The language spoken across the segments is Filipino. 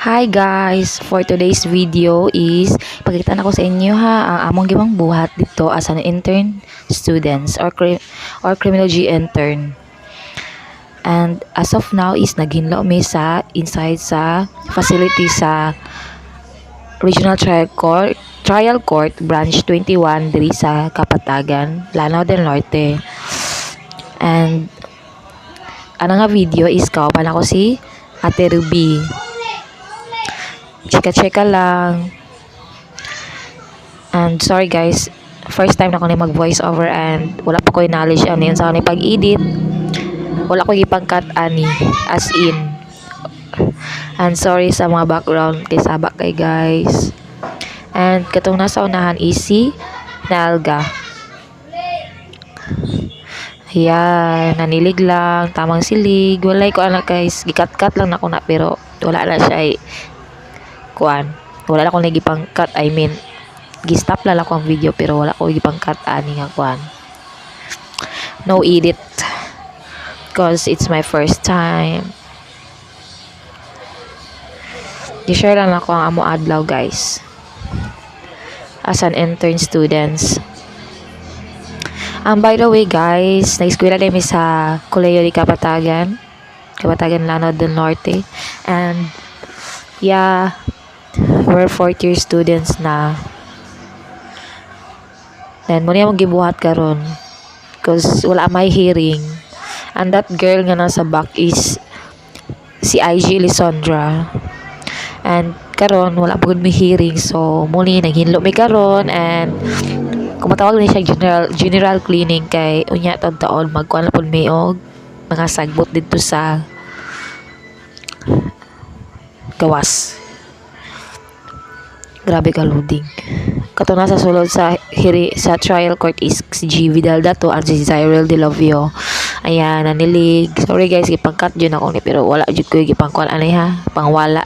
Hi guys! For today's video is pakita na ko sa inyo ang among gibang buhat dito as an intern students or criminology intern. And as of now is naghinlo mi sa inside sa facility sa Regional Trial Court Branch 21 diri sa Kapatagan, Lanao del Norte. And ana nga video is kauban ako si Ate Ruby. Chika-chika lang. And sorry guys, first time na ko ni mag voice over and wala pa ko yung knowledge ani sa ni pag-edit. Wala ko ipang-cut ani as in. And sorry sa mga background kay sabak kay guys. And katong nasa unahan is si Nalga. Ayan, nanilig lang, tamang silig. Walay ko anak guys, gikat-cut lang na ko na pero wala na siya kuan. Wala na akong nagipang cut, I mean gi-stop lang ako ang video pero wala ko gipang cut ani nga kuan. No edit because it's my first time. I-share lang ako ang amo adlaw guys as an intern students. By the way guys, nag-eskwela din sa Colegio de Kapatagan, Lanao del Norte, and yeah, we're 4th year students na. Then muna yung gibuhat karon because wala may hearing. And that girl nga nasa back is si IG Lisandra. And karon wala po may hearing, so muli naghinlo may karon. And kung matawag na siya general cleaning kay unya taon magkuan na po may og mga sagbot dito sa gawas. Grabe ka loading. Kato na sa sulod sa trial court is si G. Vidal Dato at si Cyril De Lovio. Ayan, nanilig. Sorry guys, ipang-cut yun ako ni pero wala jud ko ipang-kuan anay ha, pangwala.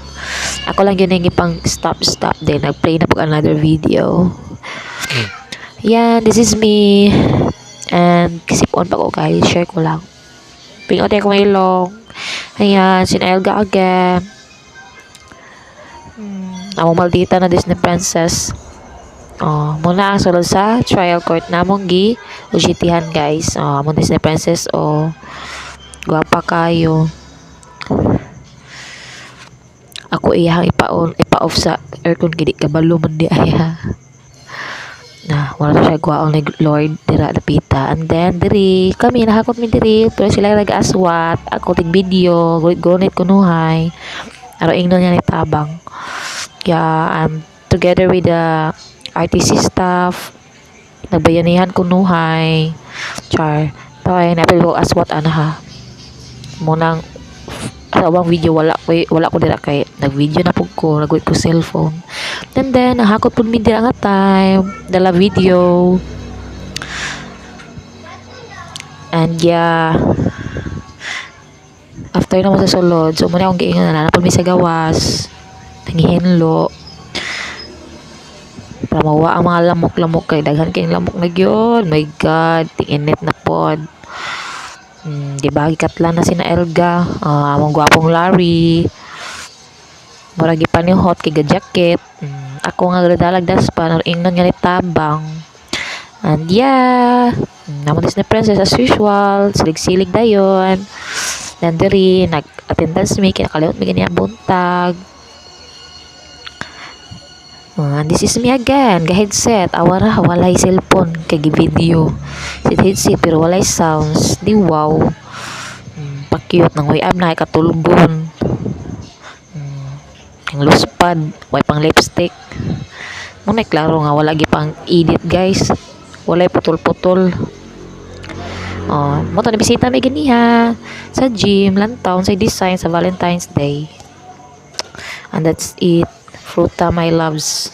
Ako lang yun yung ipang stop then nag-play na po another video. Yan, this is me. And kisip on pa ko guys, share ko lang. Pingote ko ilong. Ayan, sinaelga again. Amo maldita na Disney princess. Muna ang sulod sa trial court namong gi ujitihan guys. Amo Disney princess guwapa kayo. Ako iyang ipa-off sa aircon gidi kabalo man di ay ha. Na wala siya gwaon ni Lord dira dapita. And then diri kami nahakot mi diri pero sila nag-aswat. Ako tig video gunit kunuhay. Aro ingnon niya ni tabang. Yeah, I'm together with the RTC staff. Nagbayanihan kunuhay. Char. Taway napil ko aswat ana ha. Munang sa ubang video wala ko dira kay nag-video na pug ko, nagwit ko cellphone. And then nahakot pud mi dira nga time, dala video. And yeah, after na mo sa sulod, so muna akong giingon na pud mi sa gawas. Nangihinlo. Para mawa ang mga lamok-lamok kay daghan kay lamok na gyud. My God, tinginit na pod. Diba, gikatlan na sina Elga, among gwapong Larry. Murag pa ni hot kay jacket. Ako nga gadalag daspan or ingnon nga ni tabang. And yeah, namon Disney princess as usual, silig-silig dayon. Then diri nag-attendance mi kinakaliot mi kaniya buntag. And this is me again, ga-headset. Awara, walay cellphone, kay video. Headset, pero walay sounds. Di wow. Pa-cute, nang way up na, katulgon. Ang loose pad, way pang lipstick. Muna, klaro nga, wala pang edit, guys. Walay putol-putol. Moto na bisita may ganiha. Sa gym, lantaw, sa design, sa Valentine's Day. And that's it. Fruta, my loves.